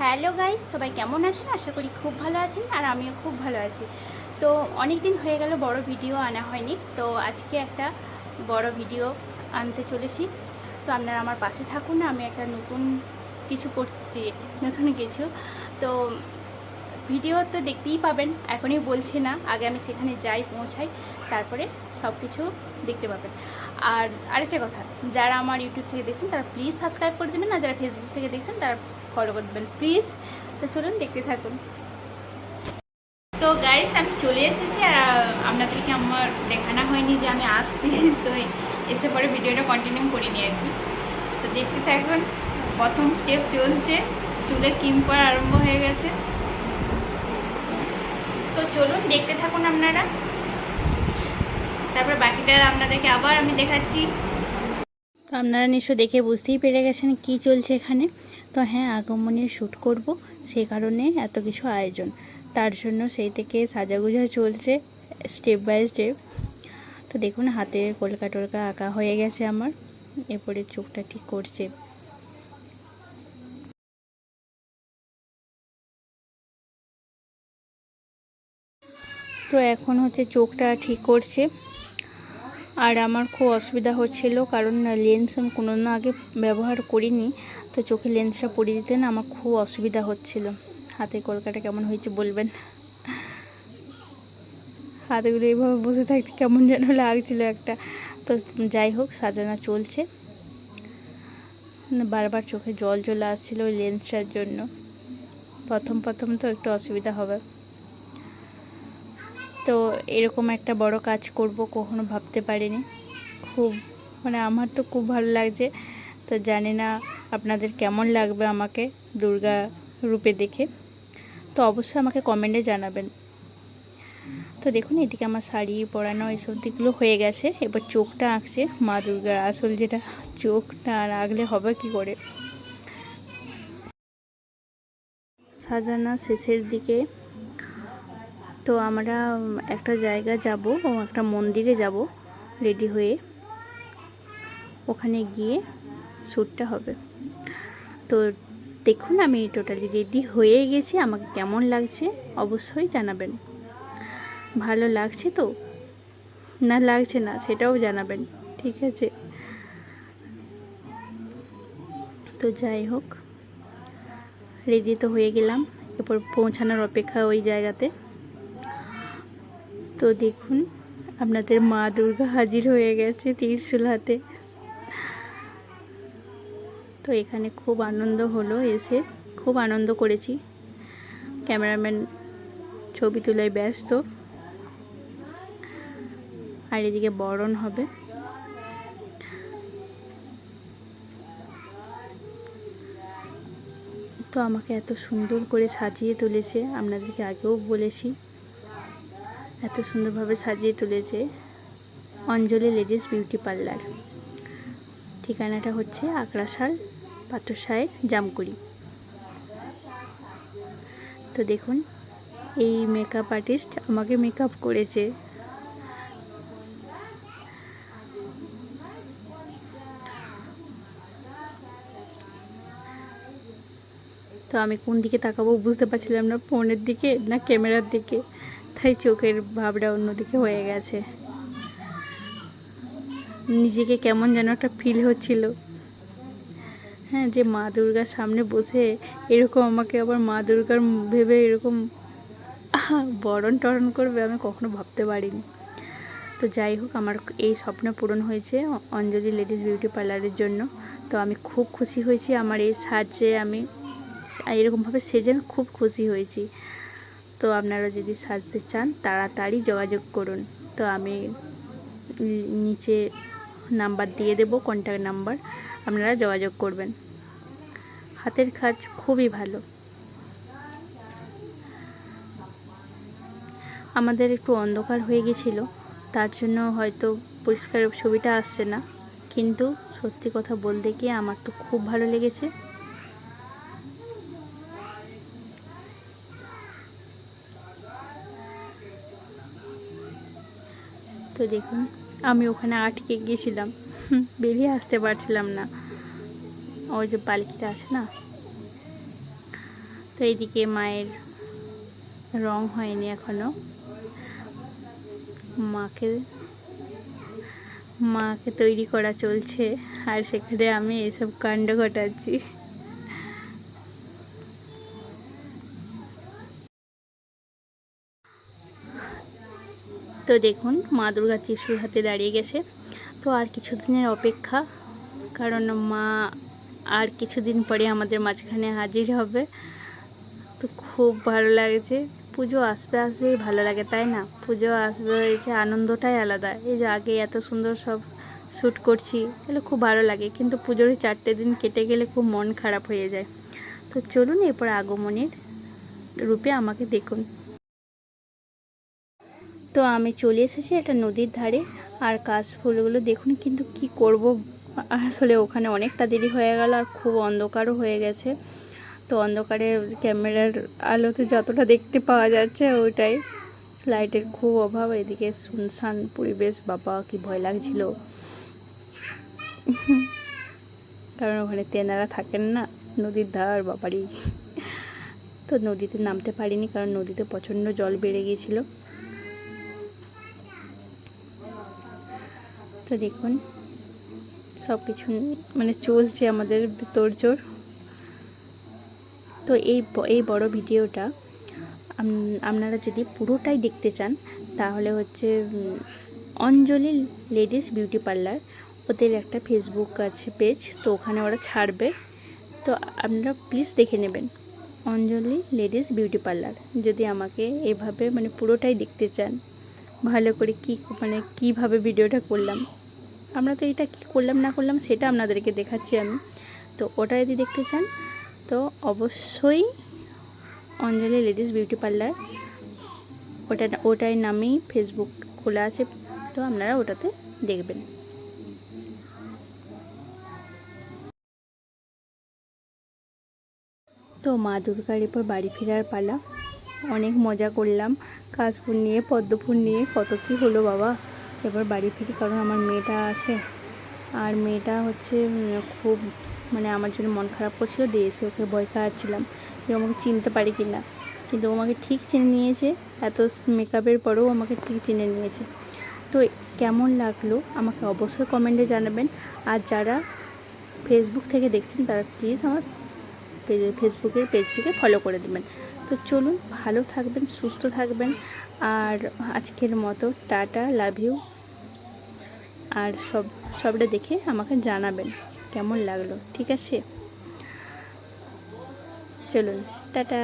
Hello guys, সবাই কেমন আছেন? আশা করি খুব ভালো আছেন, আর আমিও খুব ভালো আছি। তো অনেক দিন হয়ে গেল বড় ভিডিও আনা হয়নি, তো আজকে একটা বড় ভিডিও আনতে চলেছি। তো আপনারা আমার পাশে থাকুন, আমি একটা নতুন কিছু করছি, নতুন কিছু। তো ভিডিও তো দেখতেই পাবেন, এখনই বলছি না, আগে আমি সেখানে যাই, পৌঁছাই, তারপরে সব কিছু দেখতে পাবেন। আর আরেকটা কথা, যারা আমার ইউটিউব থেকে দেখছেন তারা প্লিজ সাবস্ক্রাইব করে দেবেন, আর যারা ফেসবুক থেকে দেখছেন তারা ফলো করে দেবেন প্লিজ। তো চলুন দেখতে থাকুন। তো গাইস, আমি চলে এসেছি, আর আপনাদেরকে আমার দেখানো হয়নি যে আমি আসছি। তো এসে পরে ভিডিওটা কন্টিনিউ করিনি আর কি। তো দেখতে থাকুন, প্রথম স্টেপ চলছে, চুলে ক্রিম করা আরম্ভ হয়ে গেছে। তো চলুন দেখতে থাকুন আপনারা, তারপর বাকিটা আপনাদেরকে আবার আমি দেখাচ্ছি। তো আপনারা নিশ্চয় দেখে বুঝতেই পেরে গেছেন কি চলছে এখানে। তো হ্যাঁ, আগমনের শ্যুট করব, সেই কারণে এত কিছু আয়োজন। তার জন্য সেই থেকে সাজাগুজা চলছে স্টেপ বাই স্টেপ। তো দেখুন, হাতের কলকা টলকা আঁকা হয়ে গেছে আমার, এরপরে চোখটা ঠিক করছে। তো এখন হচ্ছে চোখটা ঠিক করছে। আর আমার খুব অসুবিধা হচ্ছিল, কারণ লেন্স আমি কোনোদিনও আগে ব্যবহার করিনি। তো চোখে লেন্সটা পরিয়ে দিতে না আমার খুব অসুবিধা হচ্ছিল। হাতে কলকাটা কেমন হয়েছে বলবেন। হাতগুলো এইভাবে বসে থাকতে কেমন যেন লাগছিল একটা। তো যাই হোক, সাজানো চলছে। বারবার চোখে জল চলে আসছিলো ওই লেন্সটার জন্য। প্রথম প্রথম তো একটু অসুবিধা হবে। তো এরকম একটা বড় কাজ করব কখনো ভাবতে পারিনি। খুব আমার তো খুব ভালো লাগছে। তো জানি না আপনাদের কেমন লাগবে আমাকে দুর্গা রূপে দেখে। তো অবশ্যই আমাকে কমেন্টে জানাবেন। তো দেখুন, এদিকে আমার শাড়ি পরানো এইসব দিকগুলো হয়ে গেছে। এবার চোখটা আঁকছে মা দুর্গার, আসল যেটা। চোখটা আর আঁকলে হবে কি করে। সাজানো শেষের দিকে। তো আমরা একটা জায়গা যাব, ও একটা মন্দিরে যাব রেডি হয়ে, ওখানে গিয়ে শ্যুটটা হবে। তো দেখুন, আমি টোটালি রেডি হয়ে গেছি। আমাকে কেমন লাগছে অবশ্যই জানাবেন। ভালো লাগছে তো না লাগছে না সেটাও জানাবেন, ঠিক আছে? তো যাই হোক, রেডি তো হয়ে গেলাম, এরপর পৌঁছানোর অপেক্ষা ওই জায়গাতে। তো দেখুন, আপনাদের মা দুর্গা হাজির হয়ে গেছে ত্রিশূল হাতে। তো এখানে খুব আনন্দ হলো, এসে খুব আনন্দ করেছি। ক্যামেরাম্যান ছবি তোলায় ব্যস্ত, আর এদিকে বরণ হবে। তো আমাকে এত সুন্দর করে সাজিয়ে তুলেছে, আপনাদেরকে আগেও বলেছি, এত সুন্দরভাবে সাজিয়ে তুলেছে অঞ্জলি লেডিস বিউটি পার্লার। ঠিকানাটা হচ্ছে আকড়াশাল, পাথরসাহের, জামকুড়ি। তো দেখুন, এই মেকআপ আর্টিস্ট আমাকে মেকআপ করেছে। তো আমি কোন দিকে তাকাবো বুঝতে পারছিলাম না, ফোনের দিকে না ক্যামেরার দিকে, তাই চোখের ভাবটা অন্যদিকে হয়ে গেছে। নিজেকে কেমন যেন একটা ফিল হচ্ছিল, হ্যাঁ, যে মা দুর্গার সামনে বসে এরকম আমাকে আবার মা দুর্গার ভেবে এরকম বরণ টরণ করবে, আমি কখনো ভাবতে পারিনি। তো যাই হোক, আমার এই স্বপ্ন পূরণ হয়েছে অঞ্জলি লেডিস বিউটি পার্লারের জন্য। তো আমি খুব খুশি হয়েছি, আমার এই সাজে আমি এরকমভাবে সেজে আমি খুব খুশি হয়েছি। তো আপনারা যদি সাজতে চান তাড়াতাড়ি যোগাযোগ করুন। তো আমি নিচে নাম্বার দিয়ে দেব, কন্ট্যাক্ট নাম্বার, আপনারা যোগাযোগ করবেন। হাতের কাজ খুবই ভালো। আমাদের একটু অন্ধকার হয়ে গেছিলো, তার জন্য হয়তো পরিষ্কার ছবিটা আসছে না, কিন্তু সত্যি কথা বলতে গিয়ে আমার তো খুব ভালো লেগেছে। তো দেখুন, আমি ওখানে আটকে গিয়েছিলাম, বেরিয়ে আসতে পারছিলাম না। ওই যে পালকিটা আছে না, তো এইদিকে মায়ের রং হয়নি এখনো, মাকে তৈরি করা চলছে, আর সেখানে আমি এসব কাণ্ড ঘটাচ্ছি। তো দেখুন মা দুর্গা ত্রিশূল হাতে দাঁড়িয়ে গেছে। তো আর কিছুদিনের অপেক্ষা, কারণ মা আর কিছুদিন পরে আমাদের মাঝখানে হাজির হবে। তো খুব ভালো লাগছে, পুজো আসবেই ভালো লাগে, তাই না? পুজো আসবে, এটা আনন্দটাই আলাদা। এই যে আগে এত সুন্দর সব শ্যুট করছি, তাহলে খুব ভালো লাগে, কিন্তু পুজোর 4টে দিন কেটে গেলে খুব মন খারাপ হয়ে যায়। তো চলুন এরপর আগমনীর রূপে আমাকে দেখুন। তো আমি চলে এসেছি একটা নদীর ধারে, আর কাশফুলগুলো দেখুন, কিন্তু কি করব, আসলে ওখানে অনেকটা দেরি হয়ে গেল আর খুব অন্ধকারও হয়ে গেছে। তো অন্ধকারে ক্যামেরার আলোতে যতটা দেখতে পাওয়া যাচ্ছে ওইটাই, লাইটের খুব অভাব। এদিকে শুনশান পরিবেশ, বাবা কি ভয় লাগছিল, কারণ ওখানে তেনারা থাকেন না, নদীর ধার বাবারই। তো নদীতে নামতে পারিনি, কারণ নদীতে প্রচণ্ড জল বেড়ে গিয়েছিল। তো দেখুন সব কিছু মানে চলছে আমাদের তোড়জোড়। তো এই বড় ভিডিওটা আপনারা যদি পুরোটাই দেখতে চান, তাহলে হচ্ছে অঞ্জলি লেডিস বিউটি পার্লার, ওদের একটা ফেসবুক আছে পেজ, তো ওখানে ওরা ছাড়বে। তো আপনারা প্লিজ দেখে নেবেন, অঞ্জলি লেডিস বিউটি পার্লার। যদি আমাকে এভাবে মানে পুরোটাই দেখতে চান ভালো করে, মানে কীভাবে ভিডিওটা করলাম, আমরা তো এটা কী করলাম না করলাম সেটা আপনাদেরকে দেখাচ্ছি আমি। তো ওটা যদি দেখতে চান, তো অবশ্যই অঞ্জলি লেডিস বিউটি পার্লার, ওটাই নামেই ফেসবুক খোলা আছে, তো আপনারা ওটাতে দেখবেন। তো মা দুর্গার এরপর বাড়ি ফেরার পালা। অনেক মজা করলাম, কাশফুল নিয়ে পদ্মফুল নিয়ে, কত কী হলো বাবা। এবার বাড়ি ফিরি, কারণ আমার মেয়েটা আছে, আর মেয়েটা হচ্ছে খুব মানে আমার জন্য মন খারাপ করছিল, দিয়ে এসে ওকে ভয় খাওয়াচ্ছিলাম যে আমাকে চিনতে পারি কি না, কিন্তু ও আমাকে ঠিক চিনে নিয়েছে, এত মেকআপের পরেও আমাকে ঠিক চিনে নিয়েছে। তো কেমন লাগলো আমাকে অবশ্যই কমেন্টে জানাবেন, আর যারা ফেসবুক থেকে দেখছেন তারা প্লিজ আমার ফেসবুকের পেজটিকে ফলো করে দেবেন। তো চলুন, ভালো থাকবেন, সুস্থ থাকবেন, আর আজকের মতো টাটা, লাভ ইউ। আর সবটা দেখে আমাকে জানাবেন কেমন লাগলো, ঠিক আছে? চলুন, টাটা।